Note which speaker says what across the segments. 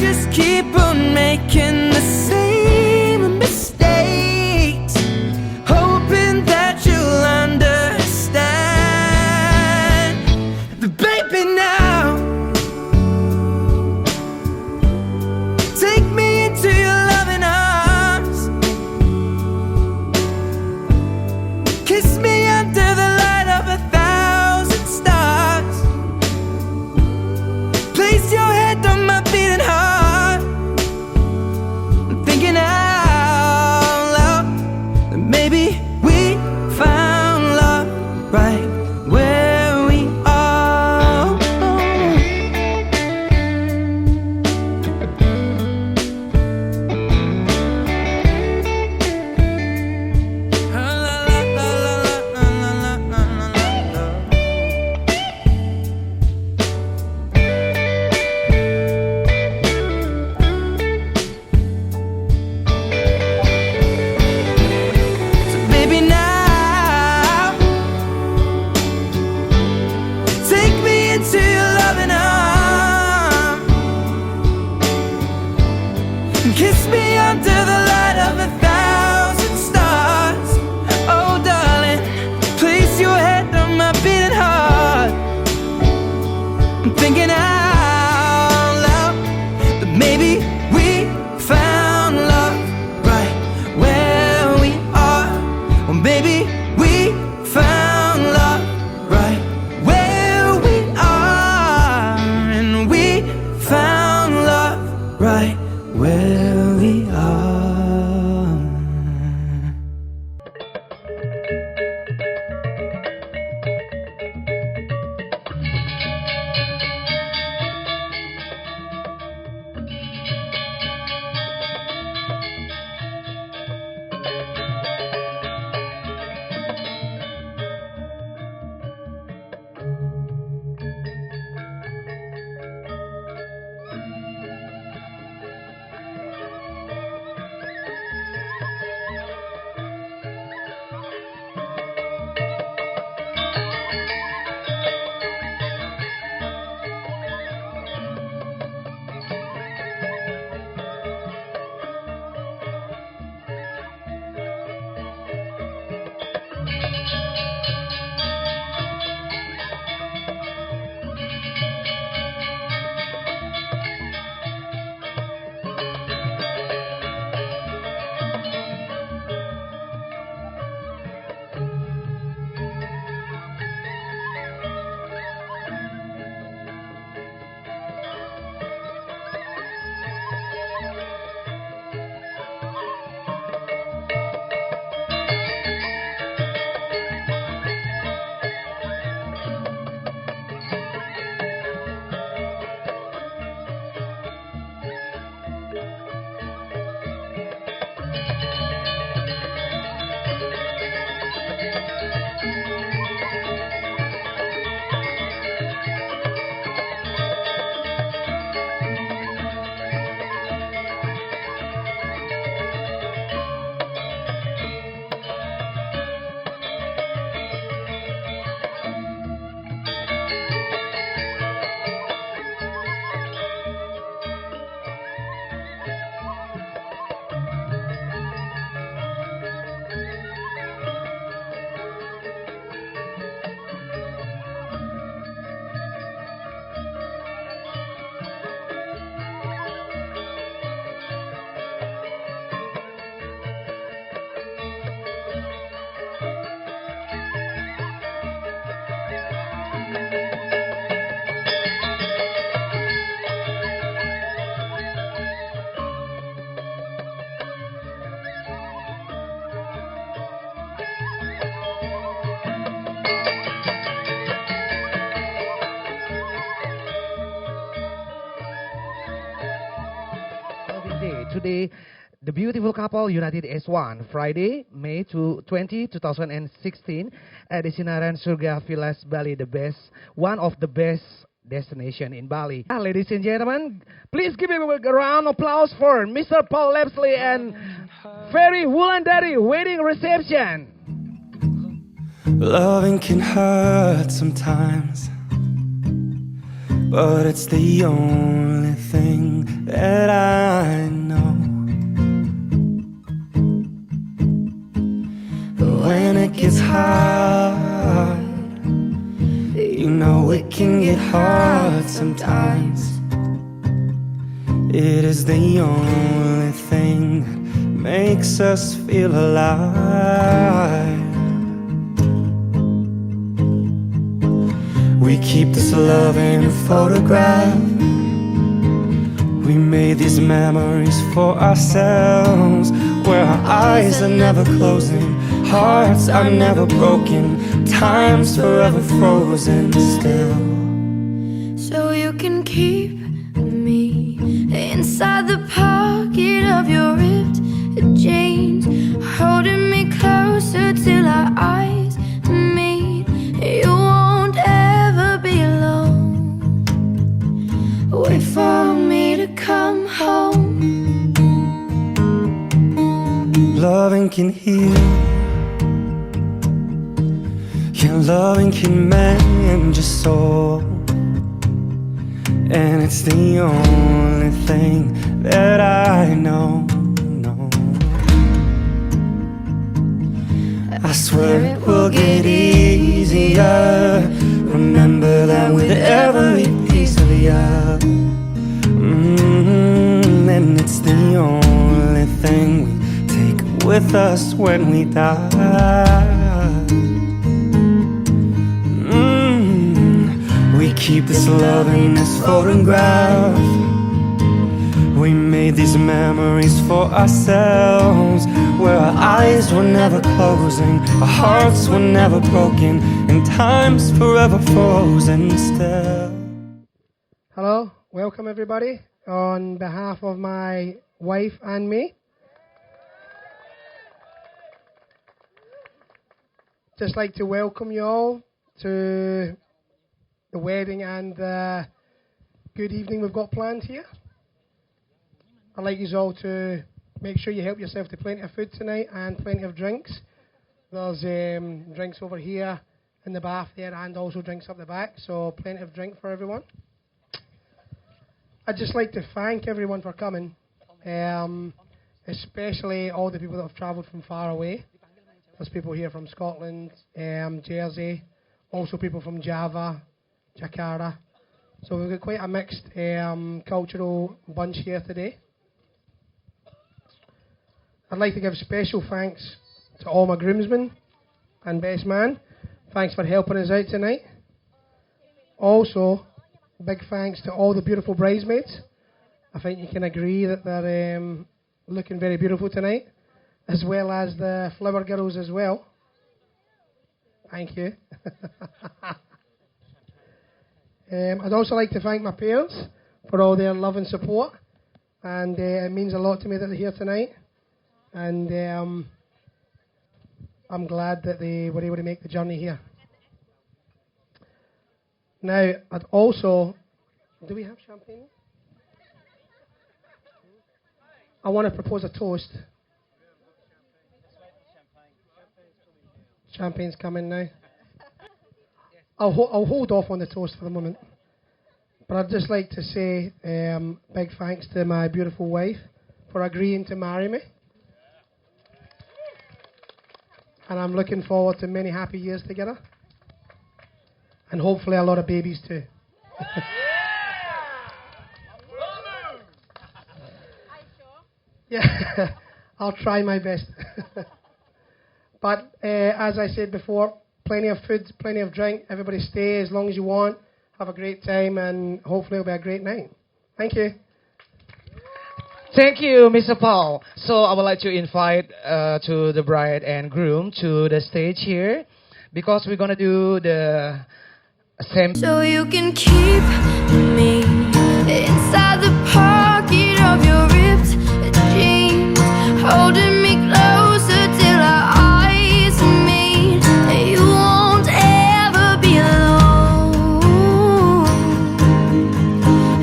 Speaker 1: just keep on making the same mistakes, hoping that you'll understand. But baby, now take me into your loving arms, kiss me under the light of 1,000 stars, place your head on my beating heart. I'm thinking out loud that maybe we found love right where we are. So baby, now take me into your loving arms, kiss me under the light of 1,000 stars. Oh darling, place your head on my beating heart. I'm thinking out loud that maybe we found love right where we are. Or maybe we found love right where we are. And we found love right where we are.
Speaker 2: Today, the beautiful couple united as one. Friday, May 20, 2016, at the Sinaran Surga Villas Bali, one of the best destination in Bali. Ladies and gentlemen, please give him a round of applause for Mr. Paul Lepsley and Paul&Wulan wedding reception.
Speaker 1: Loving can hurt sometimes, but it's the only only thing that I know. When it gets hard, you know it can get hard sometimes. It is the only thing that makes us feel alive. We keep this love in a photograph. We made these memories for ourselves, where our eyes are never closing, hearts are never broken, time's forever frozen still.
Speaker 3: So you can keep me inside the pocket of your ripped jeans, holding me closer till our eyes meet. You won't ever be alone. Wait for me to come home.
Speaker 1: Loving can heal, yeah, loving can mend your soul, and it's the only thing that I know. I swear it will get easier. Remember that with every piece of you. And it's the only thing we take with us when we die. We keep this love in this photograph. We made these memories for ourselves, where our eyes were never closing, our hearts were never broken, and time's forever frozen still.
Speaker 4: Hello, welcome everybody. On behalf of my wife and me, just like to welcome you all to the wedding and the good evening we've got planned here. I'd like you all to make sure you help yourself to plenty of food tonight and plenty of drinks. There's drinks over here in the bath there and also drinks up the back, so plenty of drink for everyone. I'd just like to thank everyone for coming, especially all the people that have travelled from far away. There's people here from Scotland, Jersey, also people from Java, Jakarta. So we've got quite a mixed cultural bunch here today. I'd like to give special thanks to all my groomsmen and best man. Thanks for helping us out tonight. Also, big thanks to all the beautiful bridesmaids. I think you can agree that they're looking very beautiful tonight, as well as the flower girls as well. Thank you. I'd also like to thank my parents for all their love and support, and it means a lot to me that they're here tonight. And I'm glad that they were able to make the journey here. Now, I'd also... Do we have champagne? I want to propose a toast. Champagne's coming now. I'll hold off on the toast for the moment. But I'd just like to say big thanks to my beautiful wife for agreeing to marry me. And I'm looking forward to many happy years together. And hopefully a lot of babies too. Yeah, I'll try my best. But as I said before, plenty of food, plenty of drink. Everybody stay as long as you want. Have a great time, and hopefully it'll be a great night. Thank you.
Speaker 2: Thank you, Mr. Paul. So I would like to invite to the bride and groom to the stage here, because we're gonna do the same.
Speaker 3: So you can keep me inside the pocket of your ripped jeans, holding me closer till our eyes meet. You won't ever be alone.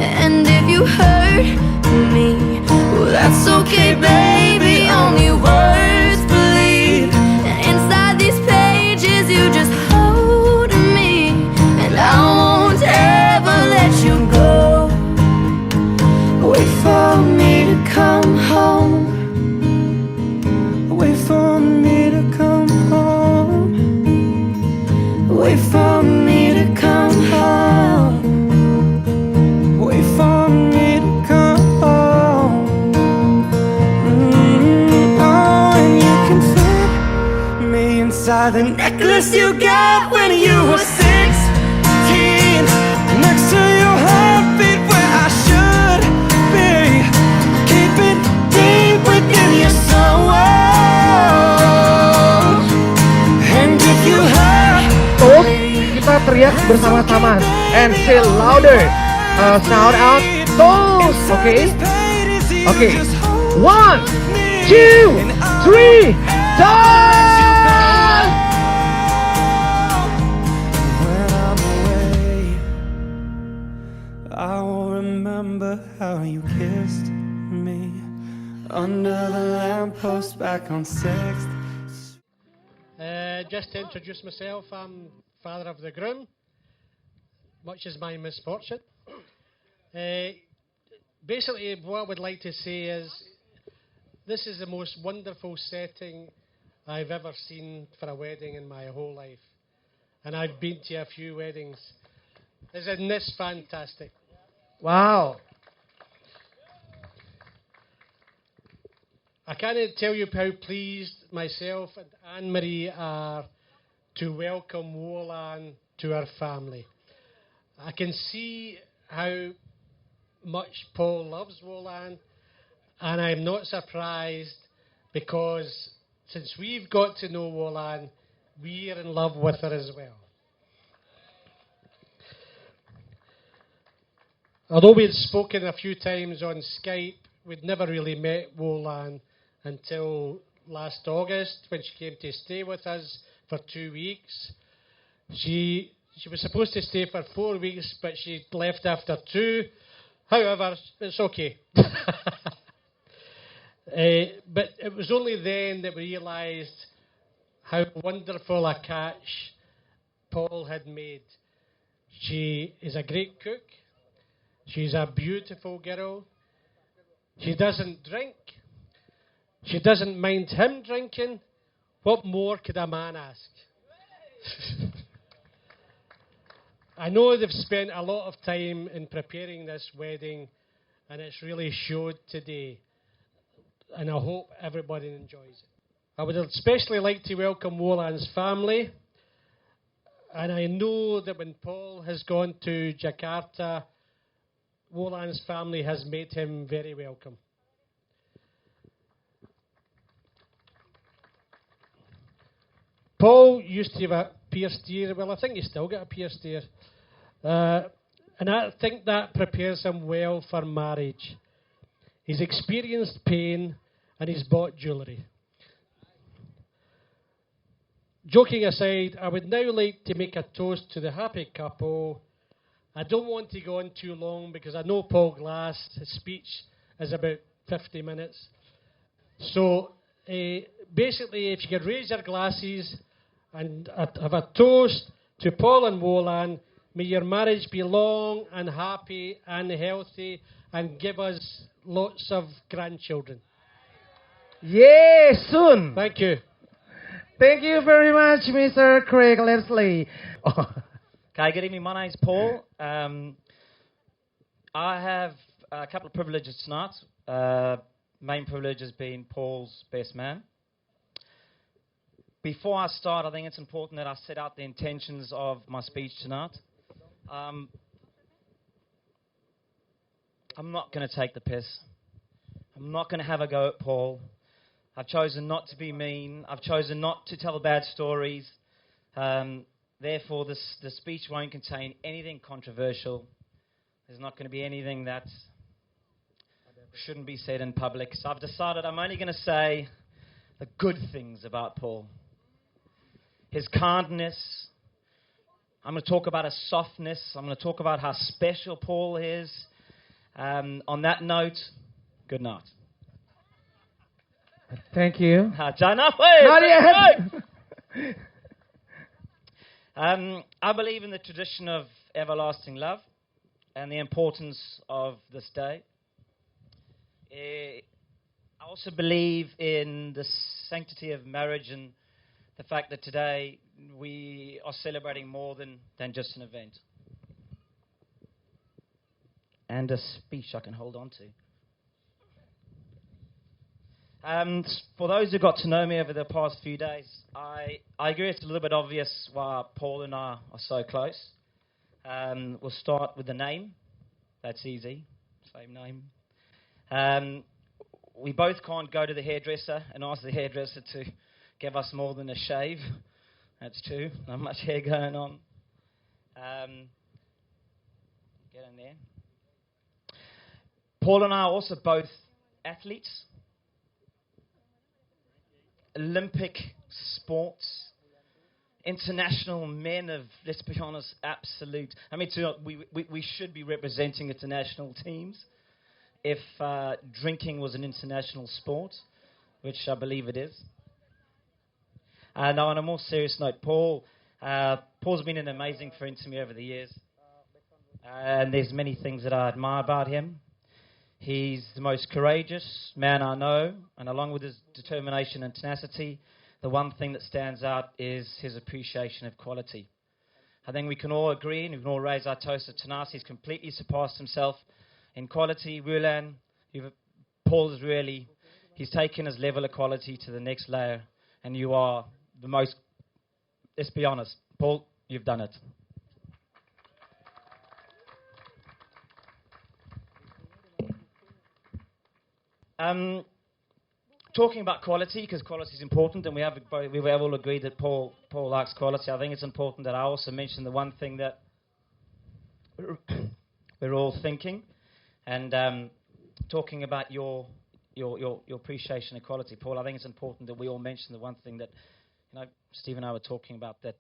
Speaker 3: And if you hurt me, well, that's okay, baby. Only words bleed. And inside these pages, you just hold me, and I won't ever let you go.
Speaker 1: by the necklace you got when you were 16. Next to your heartbeat where I should be. Keep it deep within your soul. And if you hurt
Speaker 2: Terus kita teriak bersama-sama and say louder. Shout out toast. Okay. Okay. 1, 2, 3, toast.
Speaker 1: when I'm away, I will remember how you kissed me under the lamppost back on 6th.
Speaker 5: Just to introduce myself, I'm father of the groom, much is my misfortune. Basically, what I would like to say is, this is the most wonderful setting I've ever seen for a wedding in my whole life. And I've been to a few weddings. Isn't this fantastic?
Speaker 2: Wow.
Speaker 5: I can't tell you how pleased myself and Anne-Marie are to welcome Wulan to our family. I can see how much Paul loves Wulan, and I'm not surprised because since we've got to know Wulan, we're in love with her as well. Although we'd spoken a few times on Skype, we'd never really met Wulan until last August when she came to stay with us for 2 weeks. She was supposed to stay for 4 weeks, but she left after 2. However, it's okay. But it was only then that we realised how wonderful a catch Paul had made. She is a great cook. She's a beautiful girl. She doesn't drink. She doesn't mind him drinking. What more could a man ask? I know they've spent a lot of time in preparing this wedding, and it's really showed today. And I hope everybody enjoys it. I would especially like to welcome Wulan's family. And I know that when Paul has gone to Jakarta, Wulan's family has made him very welcome. Paul used to have a pierced ear. Well, I think he's still got a pierced ear. And I think that prepares him well for marriage. He's experienced pain and he's bought jewellery. Joking aside, I would now like to make a toast to the happy couple. I don't want to go on too long because I know Paul Glass, his speech is about 50 minutes. So basically, if you could raise your glasses and have a toast to Paul and Wulan, may your marriage be long and happy and healthy and give us lots of grandchildren.
Speaker 2: Yeah, soon.
Speaker 5: Thank you.
Speaker 2: Thank you very much, Mr. Craig Leslie.
Speaker 6: Okay, good evening. My name's Paul. I have a couple of privileges tonight. Main privilege has been Paul's best man. Before I start, I think it's important that I set out the intentions of my speech tonight. I'm not going to take the piss. I'm not going to have a go at Paul. I've chosen not to be mean. I've chosen not to tell bad stories. Therefore, the speech won't contain anything controversial. There's not going to be anything that shouldn't be said in public. So I've decided I'm only going to say the good things about Paul. His kindness. I'm going to talk about his softness. I'm going to talk about how special Paul is. On that note, good night.
Speaker 2: Thank you.
Speaker 6: Not
Speaker 2: yet.
Speaker 6: I believe in the tradition of everlasting love and the importance of this day. I also believe in the sanctity of marriage and the fact that today we are celebrating more than just an event. And a speech I can hold on to. For those who got to know me over the past few days, I agree it's a little bit obvious why Paul and I are so close. We'll start with the name. That's easy. Same name. We both can't go to the hairdresser and ask the hairdresser to give us more than a shave. That's true. Not much hair going on. Get in there. Paul and I are also both athletes. Olympic sports. International men of, let's be honest, absolute. I mean, we should be representing international teams if drinking was an international sport, which I believe it is. Now, on a more serious note, Paul's been an amazing friend to me over the years. And there's many things that I admire about him. He's the most courageous man I know, and along with his determination and tenacity, the one thing that stands out is his appreciation of quality. I think we can all agree, and we can all raise our toast to tenacity. He's completely surpassed himself in quality. Wulan, Paul's really, he's taken his level of quality to the next layer, and you are the most, let's be honest, Paul, you've done it. Talking about quality, because quality is important, and we have all agreed that Paul likes quality. I think it's important that I also mention the one thing that we're all thinking, and talking about your appreciation of quality, Paul. I think it's important that we all mention the one thing that, Steve and I were talking about, that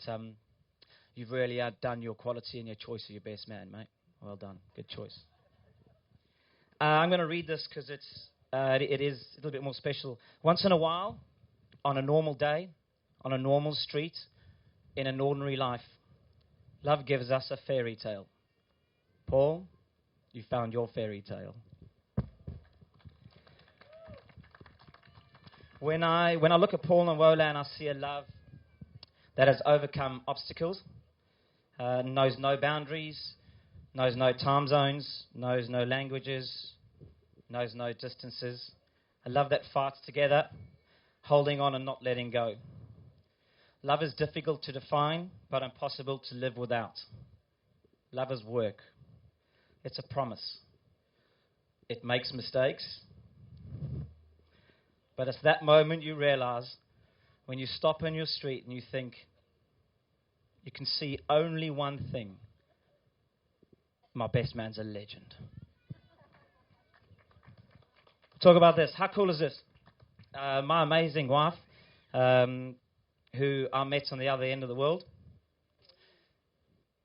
Speaker 6: you've really outdone your quality and your choice of your best man, mate. Well done, good choice. I'm going to read this because it is a little bit more special. Once in a while, on a normal day, on a normal street, in an ordinary life, love gives us a fairy tale. Paul, you found your fairy tale. When I look at Paul and Wulan, I see a love that has overcome obstacles, knows no boundaries, knows no time zones, knows no languages, knows no distances. A love that fights together, holding on and not letting go. Love is difficult to define, but impossible to live without. Love is work. It's a promise. It makes mistakes. But it's that moment you realize when you stop in your street and you think, you can see only one thing. My best man's a legend. Talk about this. How cool is this? My amazing wife, who I met on the other end of the world,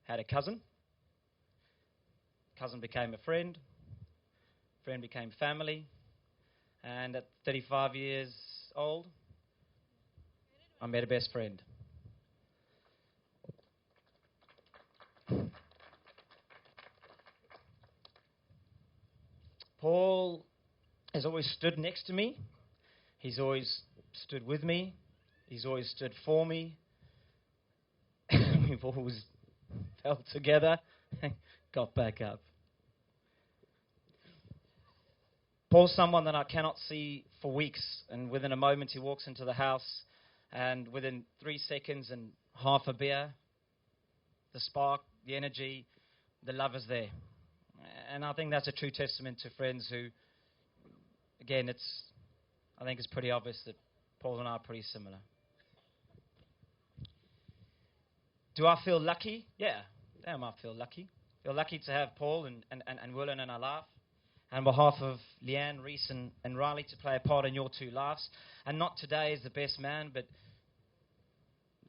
Speaker 6: had a cousin. Cousin became a friend. Friend became family. And at 35 years old, I met a best friend. Paul has always stood next to me. He's always stood with me. He's always stood for me. We've always fell together and got back up. Paul's someone that I cannot see for weeks, and within a moment he walks into the house, and within 3 seconds and half a beer, the spark, the energy, the love is there. And I think that's a true testament to friends who, again, I think it's pretty obvious that Paul and I are pretty similar. Do I feel lucky? Yeah, damn, I feel lucky. I feel lucky to have Paul and Wulan in our life. On behalf of Leanne, Reese, and Riley, to play a part in your two lives. And not today as the best man, but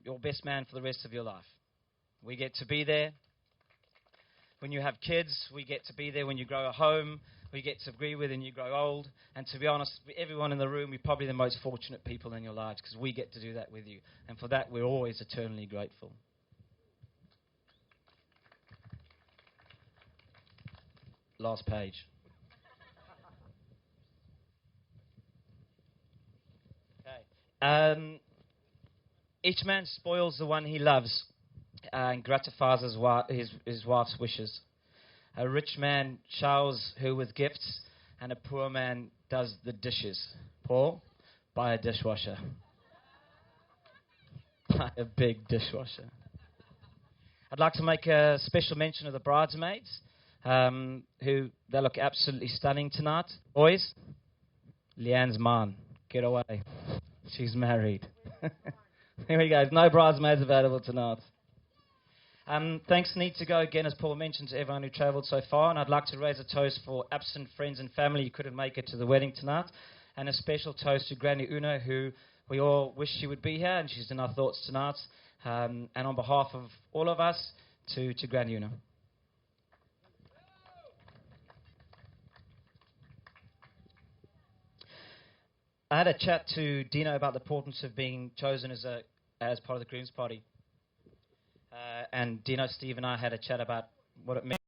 Speaker 6: your best man for the rest of your life. We get to be there when you have kids. We get to be there when you grow a home. We get to agree with when you grow old. And to be honest, everyone in the room, we're probably the most fortunate people in your lives because we get to do that with you. And for that, we're always eternally grateful. Last page. Each man spoils the one he loves and gratifies his wife's wishes. A rich man showers her with gifts, and a poor man does the dishes. Paul, Buy a dishwasher. Buy a big dishwasher. I'd like to make a special mention of the bridesmaids, who they look absolutely stunning tonight. Boys, Leanne's mine. Get away. She's married. Here we go. No bridesmaids available tonight. Thanks need to go again, as Paul mentioned, to everyone who travelled so far, and I'd like to raise a toast for absent friends and family who couldn't make it to the wedding tonight, and a special toast to Granny Una, who we all wish she would be here, and she's in our thoughts tonight. And on behalf of all of us, to Granny Una. I had a chat to Dino about the importance of being chosen as part of the groom's party. And Dino, Steve and I had a chat about what it meant.